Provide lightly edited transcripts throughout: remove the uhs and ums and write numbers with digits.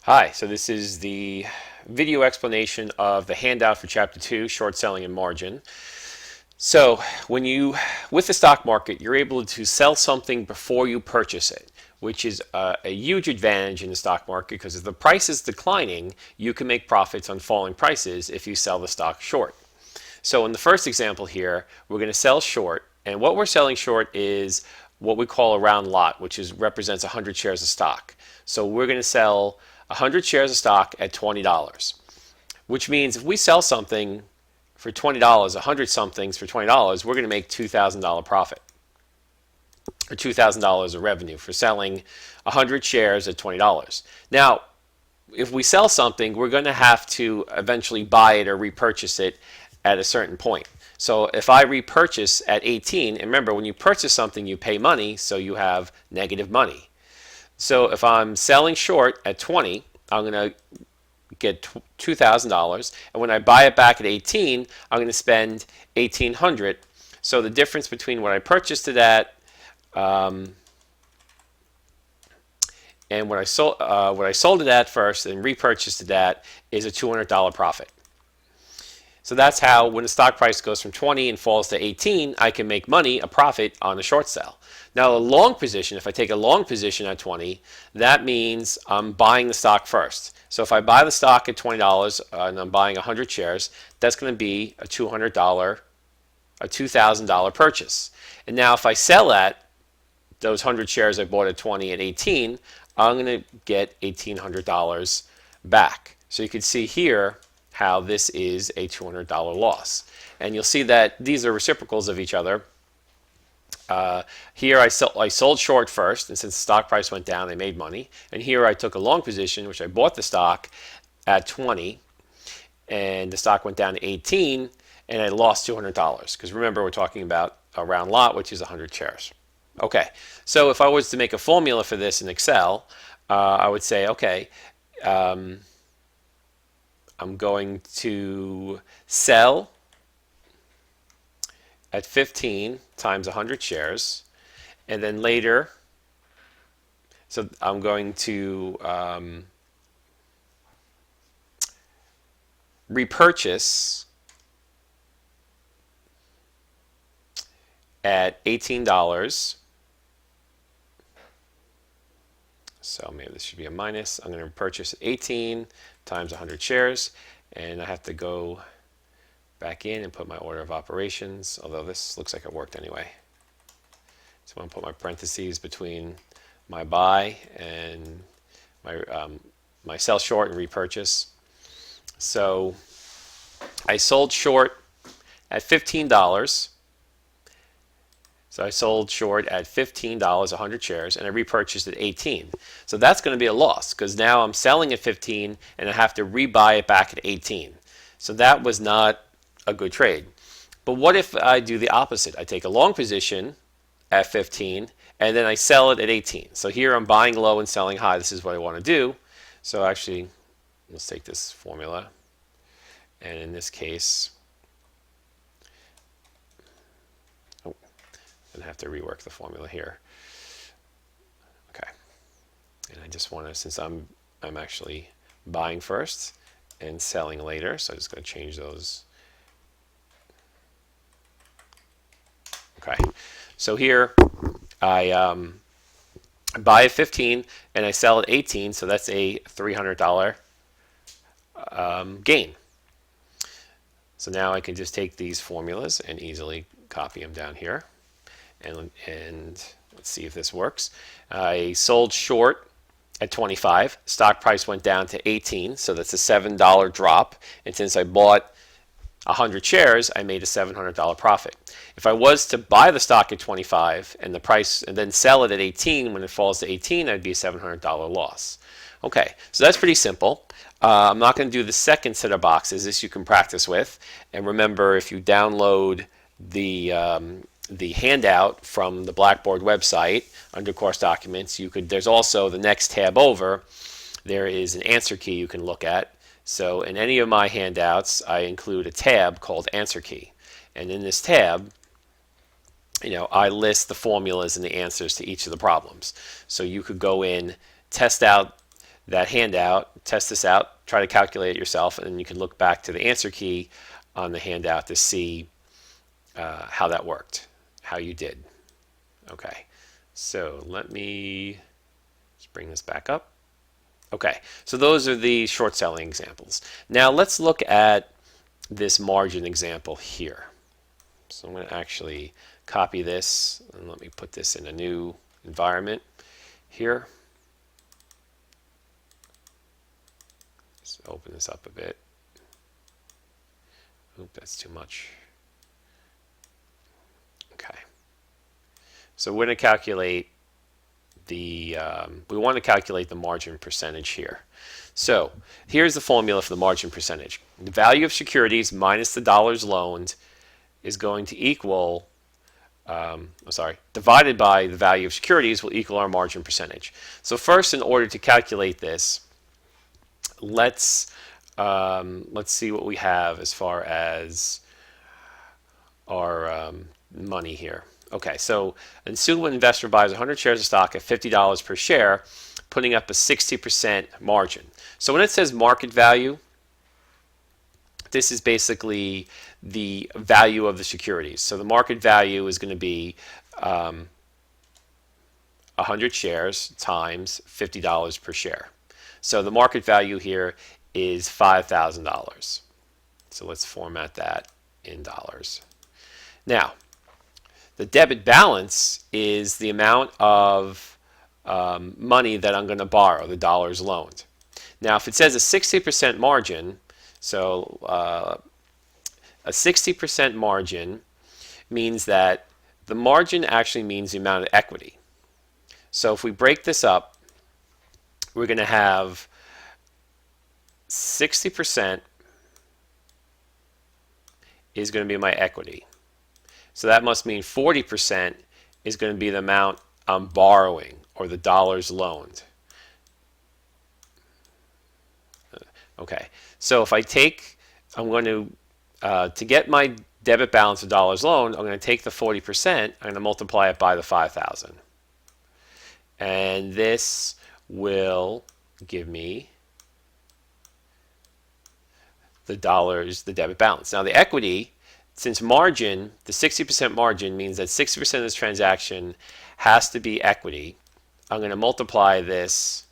Hi, so this is the video explanation of the handout for Chapter 2, Short Selling and Margin. So with the stock market, you're able to sell something before you purchase it, which is a huge advantage in the stock market because if the price is declining, you can make profits on falling prices if you sell the stock short. So in the first example here, we're going to sell short, and what we're selling short is what we call a round lot, which represents 100 shares of stock. So we're going to sell 100 shares of stock at $20, which means if we sell something for $20, 100 somethings for $20, we're going to make $2,000 profit or $2,000 of revenue for selling 100 shares at $20. Now, if we sell something, we're going to have to eventually buy it or repurchase it at a certain point. So if I repurchase at 18, and remember when you purchase something you pay money, so you have negative money. So if I'm selling short at 20, I'm going to get $2,000, and when I buy it back at 18, I'm going to spend 1,800. So the difference between what I purchased it at and what I sold it at first and repurchased it at is a $200 profit. So that's how when the stock price goes from 20 and falls to 18, I can make money, a profit on a short sell. Now a long position, if I take a long position at 20, that means I'm buying the stock first. So if I buy the stock at $20 and I'm buying 100 shares, that's going to be a $2,000 purchase. And now if I sell at those 100 shares I bought at 20 and 18, I'm going to get $1,800 back. So you can see here how this is a $200 loss. And you'll see that these are reciprocals of each other. Here I sold short first, and since the stock price went down, I made money. And here I took a long position, which I bought the stock at 20, and the stock went down to 18, and I lost $200. Because remember, we're talking about a round lot, which is 100 shares. Okay, so if I was to make a formula for this in Excel, I would say, okay, I'm going to sell at 15 times 100 shares, and then later, so I'm going to repurchase at $18. So maybe this should be a minus. I'm going to purchase 18 times 100 shares, and I have to go back in and put my order of operations, although this looks like it worked anyway. So I'm going to put my parentheses between my buy and my sell short and repurchase. So I sold short at $15. So I sold short at $15, 100 shares, and I repurchased at 18. So that's going to be a loss because now I'm selling at 15 and I have to rebuy it back at 18. So that was not a good trade. But what if I do the opposite? I take a long position at 15 and then I sell it at 18. So here I'm buying low and selling high. This is what I want to do. So actually, let's take this formula. And in this case, I'm going to have to rework the formula here. Okay. And I just want to, since I'm actually buying first and selling later, so I'm just going to change those. Okay. So here I buy at 15 and I sell at 18, so that's a $300 gain. So now I can just take these formulas and easily copy them down here. And let's see if this works. I sold short at 25. Stock price went down to 18, so that's a $7 drop. And since I bought 100 shares, I made a $700 profit. If I was to buy the stock at 25 and the price and then sell it at 18, when it falls to 18, that'd be a $700 loss. Okay, so that's pretty simple. I'm not going to do the second set of boxes. This you can practice with. And remember, if you download the handout from the Blackboard website under course documents, there's also the next tab over, there is an answer key you can look at. So in any of my handouts, I include a tab called answer key. And in this tab, I list the formulas and the answers to each of the problems. So you could go in, test out that handout, test this out, try to calculate it yourself, and then you can look back to the answer key on the handout to see how that worked, how you did. Okay, so let me just bring this back up. Okay, so those are the short selling examples. Now let's look at this margin example here. So I'm going to actually copy this and let me put this in a new environment here. Just open this up a bit. Oop, that's too much. Okay. So we're going to calculate we want to calculate the margin percentage here. So here's the formula for the margin percentage. The value of securities minus the dollars loaned is going to equal, divided by the value of securities will equal our margin percentage. So first, in order to calculate this, let's see what we have as far as our money here. Okay, so assume an investor buys 100 shares of stock at $50 per share, putting up a 60% margin. So when it says market value, this is basically the value of the securities. So the market value is going to be 100 shares times $50 per share. So the market value here is $5,000. So let's format that in dollars. Now, the debit balance is the amount of money that I'm going to borrow, the dollars loaned. Now, if it says a 60% margin, so a 60% margin means that the margin actually means the amount of equity. So if we break this up, we're going to have 60% is going to be my equity. So that must mean 40% is going to be the amount I'm borrowing, or the dollars loaned. Okay, so if I take, I'm going to get my debit balance of dollars loaned, I'm going to take the 40%, I'm going to multiply it by the 5,000. And this will give me the dollars, the debit balance. Now the equity, since margin, the 60% margin means that 60% of this transaction has to be equity, I'm going to multiply this,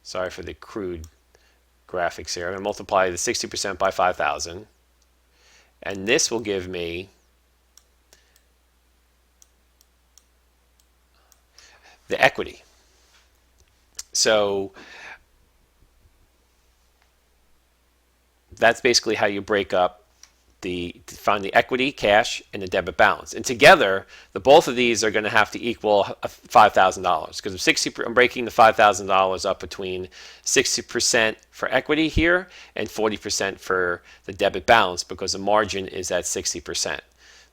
sorry for the crude graphics here, I'm going to multiply the 60% by 5,000, and this will give me the equity. So that's basically how you break up to find the equity, cash, and the debit balance. And together, both of these are going to have to equal $5,000, because I'm breaking the $5,000 up between 60% for equity here and 40% for the debit balance, because the margin is at 60%.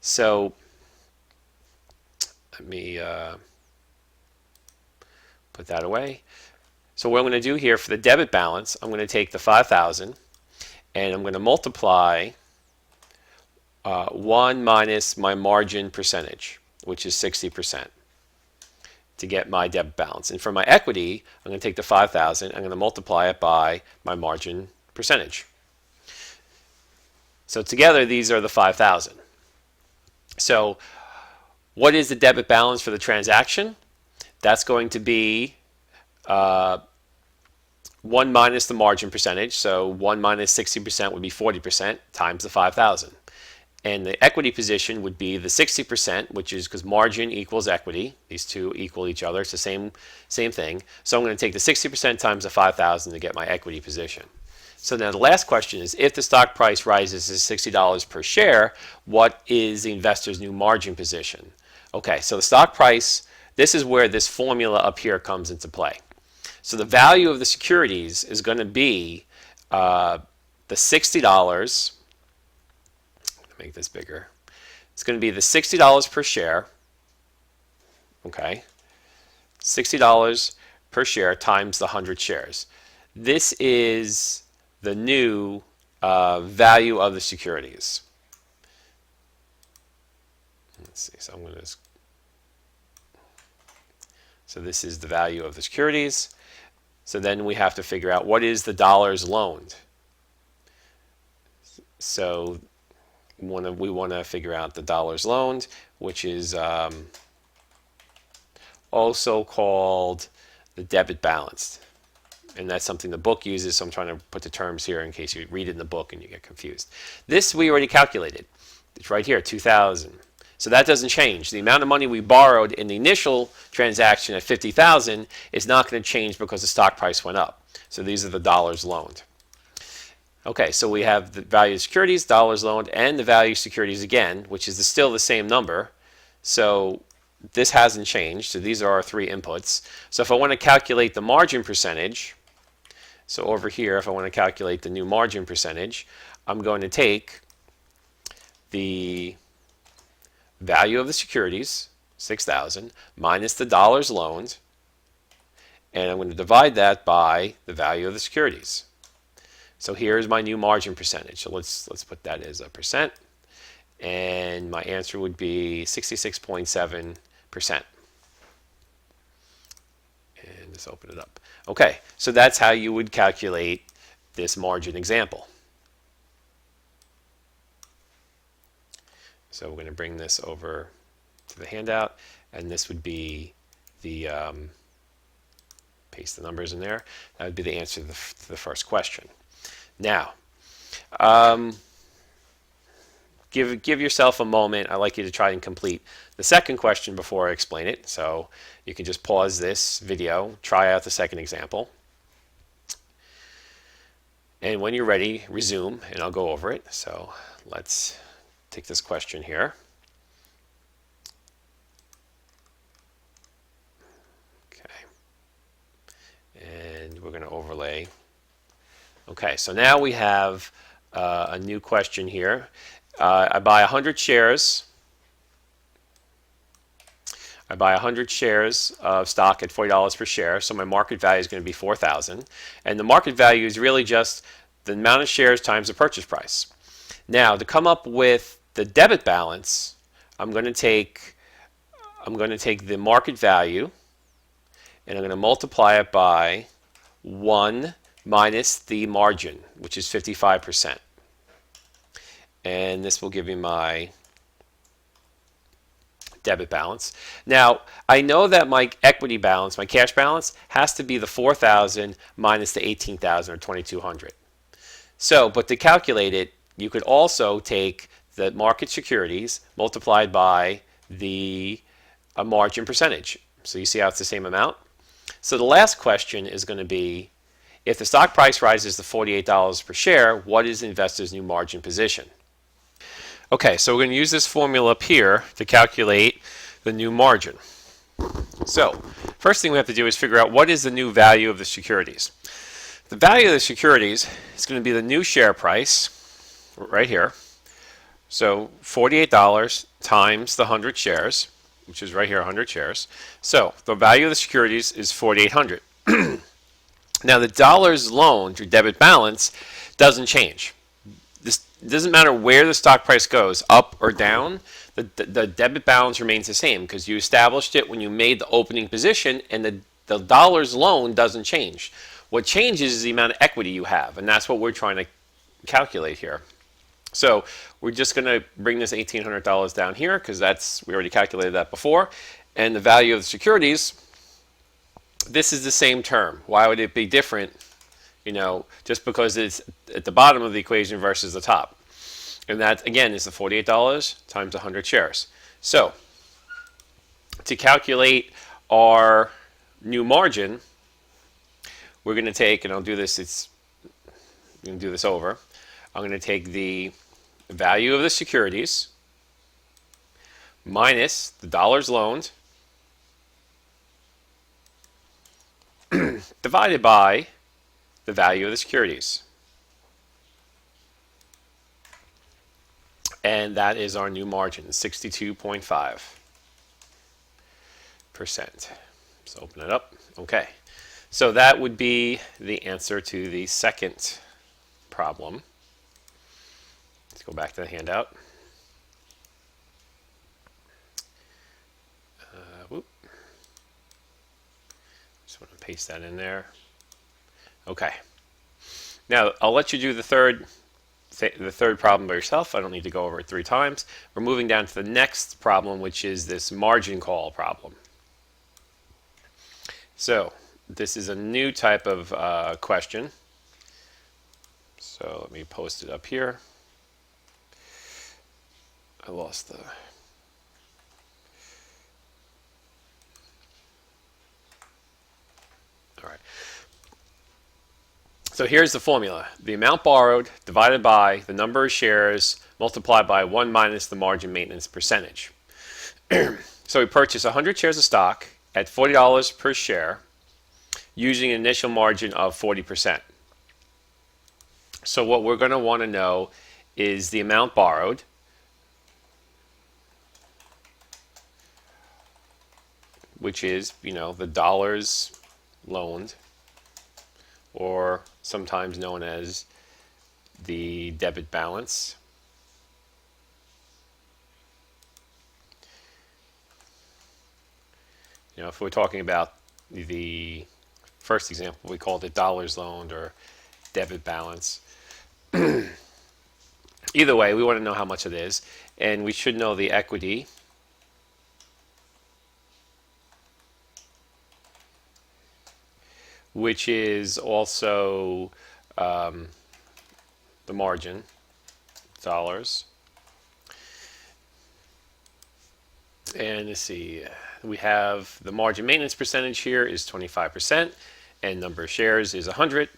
So let me put that away. So what I'm going to do here for the debit balance, I'm going to take the 5,000 and I'm going to multiply 1 minus my margin percentage, which is 60%, to get my debit balance. And for my equity, I'm going to take the 5,000, I'm going to multiply it by my margin percentage. So together, these are the 5,000. So what is the debit balance for the transaction? That's going to be 1 minus the margin percentage. So 1 minus 60% would be 40% times the 5,000. And the equity position would be the 60%, which is because margin equals equity. These two equal each other. It's the same thing. So I'm going to take the 60% times the 5,000 to get my equity position. So now the last question is, if the stock price rises to $60 per share, what is the investor's new margin position? Okay, so the stock price, this is where this formula up here comes into play. So the value of the securities is going to be the $60. Make this bigger. It's going to be the $60 per share. Okay, $60 per share times the 100 shares. This is the new value of the securities. Let's see. So I'm going to. So this is the value of the securities. So then we have to figure out what is the dollars loaned. So we want to figure out the dollars loaned, which is also called the debit balance. And that's something the book uses, so I'm trying to put the terms here in case you read it in the book and you get confused. This we already calculated. It's right here, 2,000. So that doesn't change. The amount of money we borrowed in the initial transaction at 50,000 is not going to change because the stock price went up. So these are the dollars loaned. Okay, so we have the value of securities, dollars loaned, and the value of securities again, which is still the same number. So this hasn't changed. So these are our three inputs. So if I want to calculate the margin percentage, so over here, if I want to calculate the new margin percentage, I'm going to take the value of the securities, 6,000, minus the dollars loaned, and I'm going to divide that by the value of the securities. So here's my new margin percentage. So let's put that as a percent, and my answer would be 66.7%. And just open it up. Okay, so that's how you would calculate this margin example. So we're going to bring this over to the handout, and this would be the, paste the numbers in there. That would be the answer to the first question. Now, give yourself a moment. I'd like you to try and complete the second question before I explain it. So you can just pause this video, try out the second example. And when you're ready, resume, and I'll go over it. So let's take this question here. Okay. And we're going to overlay. Okay, so now we have a new question here. I buy 100 shares. I buy 100 shares of stock at $40 per share, so my market value is going to be 4,000. And the market value is really just the amount of shares times the purchase price. Now, to come up with the debit balance, I'm going to take the market value, and I'm going to multiply it by 1 minus the margin, which is 55%. And this will give me my debit balance. Now, I know that my equity balance, my cash balance, has to be the 4,000 minus the 18,000 or 2,200. So, but to calculate it, you could also take the market securities multiplied by the margin percentage. So you see how it's the same amount? So the last question is going to be, if the stock price rises to $48 per share, what is the investor's new margin position? Okay, so we're going to use this formula up here to calculate the new margin. So, first thing we have to do is figure out what is the new value of the securities. The value of the securities is going to be the new share price, right here. So, $48 times the 100 shares, which is right here, 100 shares. So, the value of the securities is $4,800. Now, the dollars loaned, your debit balance, doesn't change. This doesn't matter where the stock price goes, up or down, the debit balance remains the same because you established it when you made the opening position, and the dollars loaned doesn't change. What changes is the amount of equity you have, and that's what we're trying to calculate here. So we're just going to bring this $1,800 down here because we already calculated that before. And the value of the securities, this is the same term. Why would it be different? You know, just because it's at the bottom of the equation versus the top. And that, again, is the $48 times 100 shares. So, to calculate our new margin, we're going to take, and I'll do this, I'm going to do this over. I'm going to take the value of the securities minus the dollars loaned divided by the value of the securities. And that is our new margin, 62.5%. So open it up. Okay. So that would be the answer to the second problem. Let's go back to the handout. Just want to paste that in there. Okay. Now I'll let you do the third problem by yourself. I don't need to go over it 3 times. We're moving down to the next problem, which is this margin call problem. So this is a new type of question. So let me post it up here. I lost the... All right. So here's the formula. The amount borrowed divided by the number of shares multiplied by 1 minus the margin maintenance percentage. So we purchased 100 shares of stock at $40 per share using an initial margin of 40%. So what we're going to want to know is the amount borrowed, which is, the dollars loaned, or sometimes known as the debit balance. If we're talking about the first example, we called it dollars loaned or debit balance. Either way, we want to know how much it is, and we should know the equity, which is also the margin, dollars. And let's see, we have the margin maintenance percentage here is 25%, and number of shares is 100.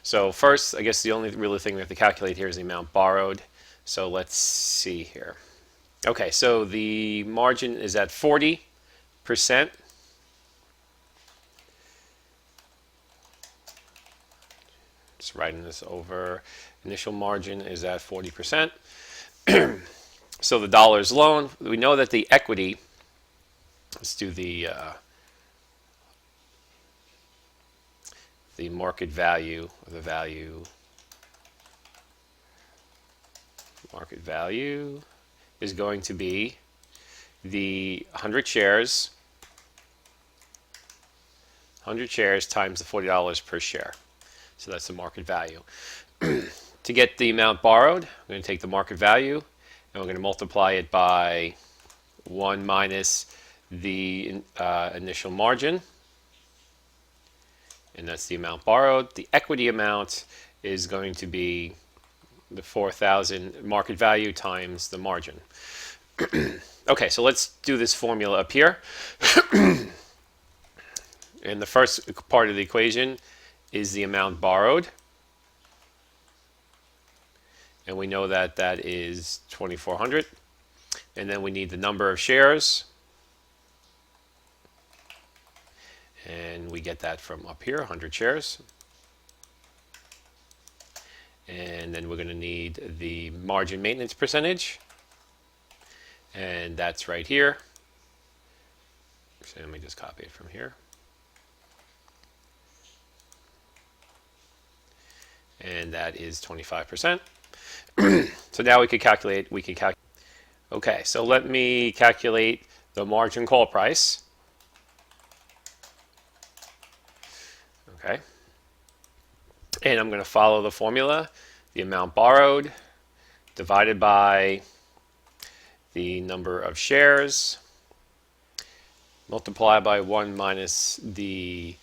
So first, I guess the only really thing we have to calculate here is the amount borrowed. So let's see here. Okay, so the margin is at 40%. Just writing this over. Initial margin is at 40%. So the dollars loan, we know that the equity, let's do the market value, or the value, market value is going to be the 100 shares times the $40 per share. So that's the market value. To get the amount borrowed, I'm going to take the market value and we're going to multiply it by 1 minus the initial margin, and that's the amount borrowed. The equity amount is going to be the 4,000 market value times the margin. Okay, so let's do this formula up here. And the first part of the equation is the amount borrowed. And we know that that is 2,400. And then we need the number of shares. And we get that from up here, 100 shares. And then we're going to need the margin maintenance percentage. And that's right here. So let me just copy it from here. And that is 25%. So now we could calculate, okay, so let me calculate the margin call price. Okay. And I'm going to follow the formula, the amount borrowed divided by the number of shares multiplied by 1 minus the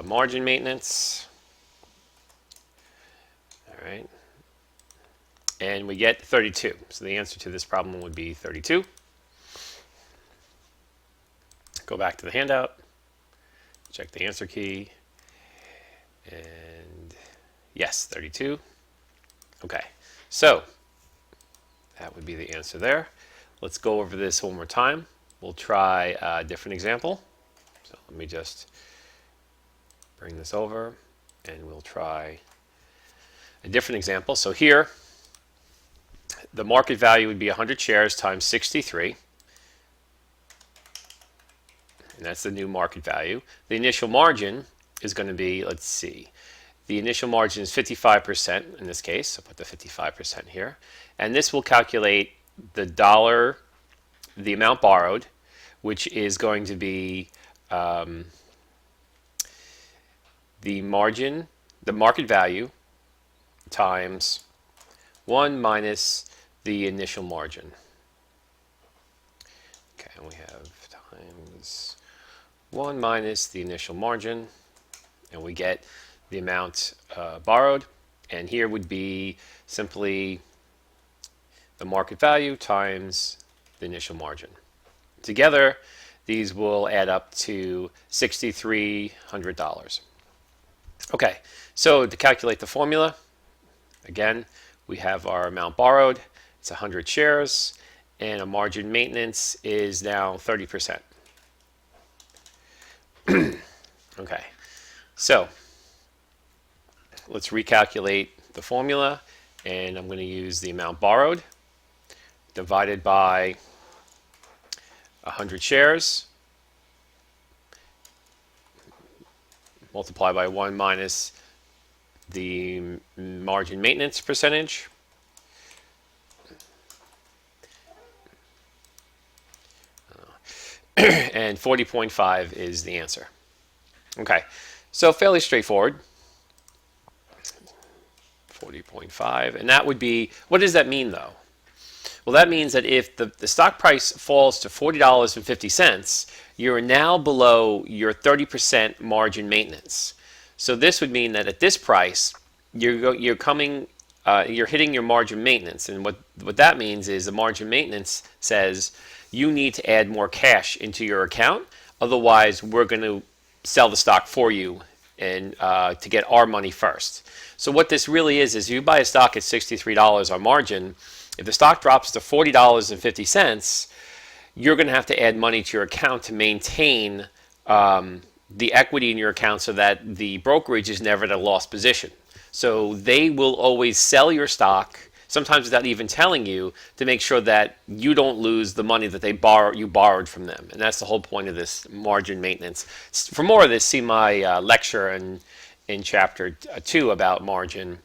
margin maintenance. All right. And we get 32. So the answer to this problem would be 32. Go back to the handout, check the answer key, and yes, 32. Okay, so that would be the answer there. Let's go over this one more time. We'll try a different example. So let me just bring this over and we'll try a different example. So here, the market value would be 100 shares times 63. And that's the new market value. The initial margin is going to be, let's see, the initial margin is 55% in this case. I'll put the 55% here. And this will calculate the amount borrowed, which is going to be the margin the market value times 1 minus the initial margin. Okay, and we have times 1 minus the initial margin, and we get the amount borrowed. And here would be simply the market value times the initial margin. Together, these will add up to $6,300. Okay, so to calculate the formula, again, we have our amount borrowed, it's 100 shares, and a margin maintenance is now 30%. Okay, so let's recalculate the formula, and I'm going to use the amount borrowed divided by 100 shares, multiply by 1 minus the margin maintenance percentage, and 40.5 is the answer. Okay, so fairly straightforward. 40.5, and that would be, what does that mean though? Well, that means that if the stock price falls to $40.50, you're now below your 30% margin maintenance. So this would mean that at this price, you're hitting your margin maintenance, and what that means is the margin maintenance says you need to add more cash into your account, otherwise we're going to sell the stock for you and to get our money first. So what this really is you buy a stock at $63 on margin. If the stock drops to $40.50, you're going to have to add money to your account to maintain the equity in your account so that the brokerage is never at a loss position. So they will always sell your stock, sometimes without even telling you, to make sure that you don't lose the money that you borrowed from them. And that's the whole point of this margin maintenance. For more of this, see my lecture in chapter 2 about margin,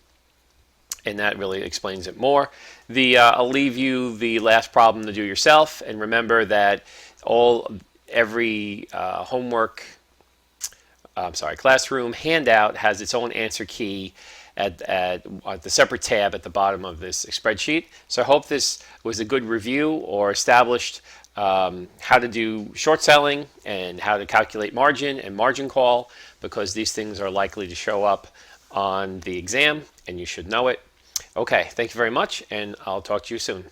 and that really explains it more. I'll leave you the last problem to do yourself, and remember that every classroom handout has its own answer key at the separate tab at the bottom of this spreadsheet. So I hope this was a good review or established how to do short selling and how to calculate margin and margin call, because these things are likely to show up on the exam and you should know it. Okay, thank you very much, and I'll talk to you soon.